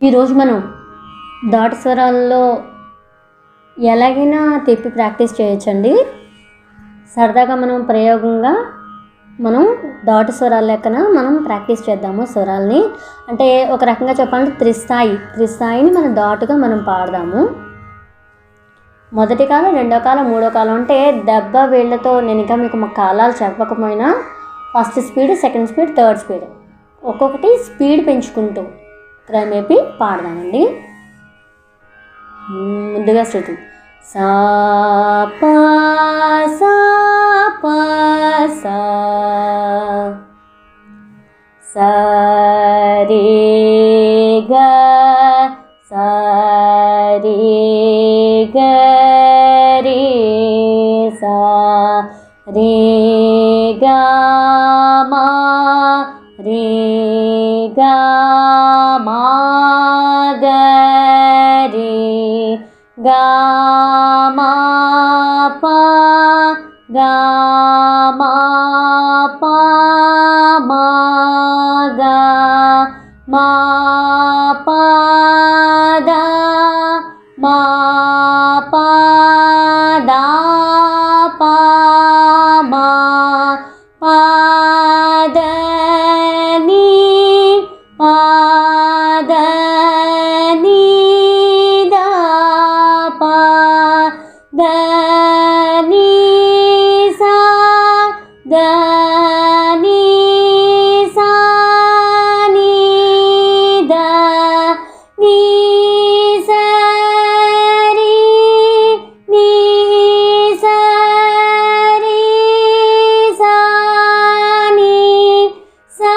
ఈరోజు మనం దాటు స్వరాల్లో ఎలాగైనా తిప్పి ప్రాక్టీస్ చేయొచ్చండి. సరదాగా మనం ప్రయోగంగా మనం దాటు స్వరాల లెక్కన మనం ప్రాక్టీస్ చేద్దాము. స్వరాల్ని అంటే ఒక రకంగా చెప్పాలంటే త్రిస్థాయిని మనం దాటుగా మనం పాడదాము. మొదటి కాలం, రెండో కాలం, మూడో కాలం అంటే దెబ్బ వేళ్ళతో నేను ఇంకా మీకు కాలాలు చెప్పకపోయినా first speed, second speed, third speed ఒక్కొక్కటి స్పీడ్ పెంచుకుంటూ క్రమేపీ పాడదామండి. ముందుగా శృతి సా పా సా పా సా సా రే గా సా రే గా రే సా రే గా మా రే గా మా గా రే గా మా పా గా మా పా మా గా మా పా దా మా పా దా పా మా పా దా ని పా దా ని దా పా దా ని సా దా ని సా ని దా ని సా రి ని సా రి సా ని సా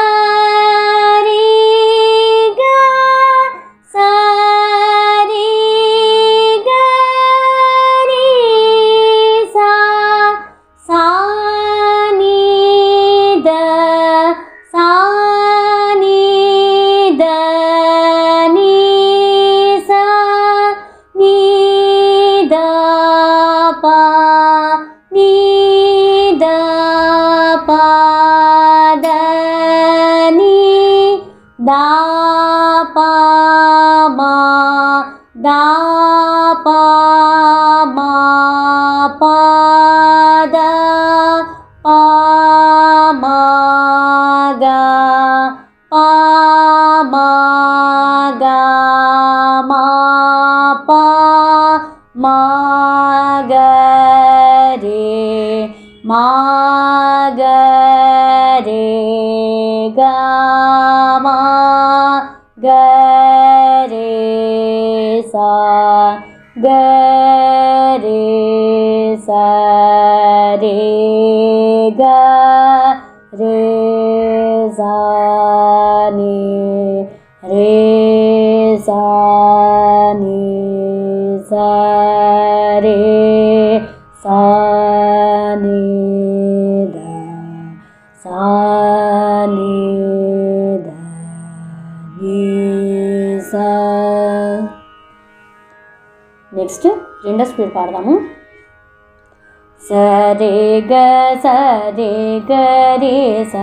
రి గా సా రి గా రి సా సా ని దా సా ని దా ని సా ని దా పా ని దా పా దా ని దా పా మా దా పా మా పా దా పా మా గా పా మా గా మా పా మా గా రే మా గా రే గా మా గా రే సా గా రే సా రే గా రే సా ని రే సా ని సా రే సా ని దా సా ని దా ని సా. నెక్స్ట్ రెండో స్పీడ్ పాడదాము. స రే గ స రే గ రే స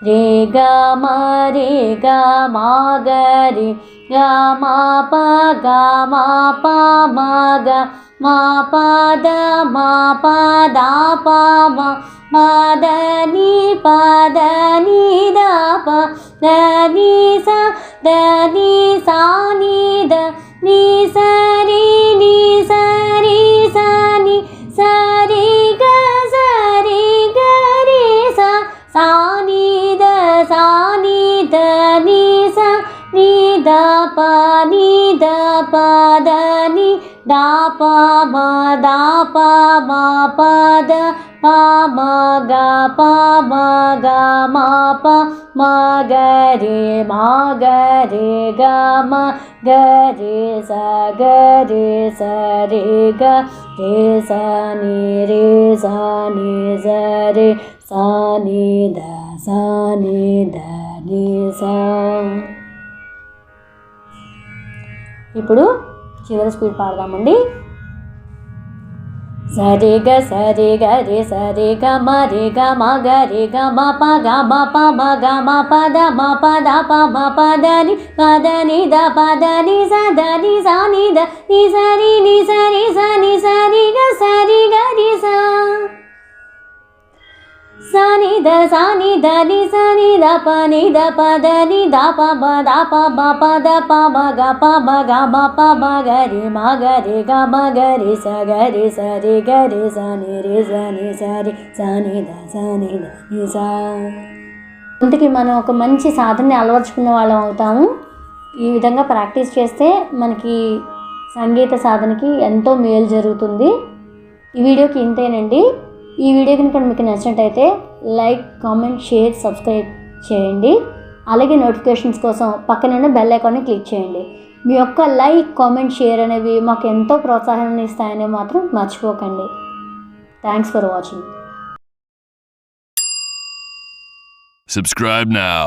రే గ మా రే గ మా గ రే గ మా ప గ మా ప మా గ మా ప ద మా ప దా ప మా మా ద ని ప ద ని ద ప ద ని స ద ని సా ని ద ని స రి ని స రి స ని స రి గ స రి గ రి స సా ని ద సా ని ద ని స ని ద ప ని ద ప ద ని దా ప మా దా ప మా ప ద ప మా గా ప మా గా మా ప మా గ రే మా గ రే గ మా గ రే స గ రే స రే గ రే స ని రే స ని స రే సా ని ద సా ని ద ని సా. ఇప్పుడు చివరి స్పీడ్ పాడదామండి. సరి గ సరి గ రి సరి గ మ రి గ మ గ రి గ మ ప గ మ ప మ గ మ ప ద మ ప ద ప మ ప ద ని ద ప ద ని స ద ని స ని ద ని స రి స ని స రి గ రి స స ని ద ని స ని ద ప ద ని ద ప మ ద ప మ ప ద ప మ గ మ ప మ గ రి గ మ గ రి స రి గ రి స ని స ని ద ని స. ఇంతకీ మనం ఒక మంచి సాధనని అలవర్చుకున్న వాళ్ళం అవుతాము. ఈ విధంగా ప్రాక్టీస్ చేస్తే మనకి సంగీత సాధనకి ఎంతో మేలు జరుగుతుంది. ఈ వీడియోకి ఇంతేనండి. ఈ వీడియో కనుక మీకు నచ్చినట్టయితే లైక్, కామెంట్, షేర్, సబ్స్క్రైబ్ చేయండి. అలాగే నోటిఫికేషన్స్ కోసం పక్కన ఉన్న బెల్ ఐకాన్ని క్లిక్ చేయండి. మీ యొక్క లైక్, కామెంట్, షేర్ అనేవి మాకు ఎంతో ప్రోత్సాహాన్ని ఇస్తాయని మాత్రం మర్చిపోకండి. Thanks for watching. Subscribe now.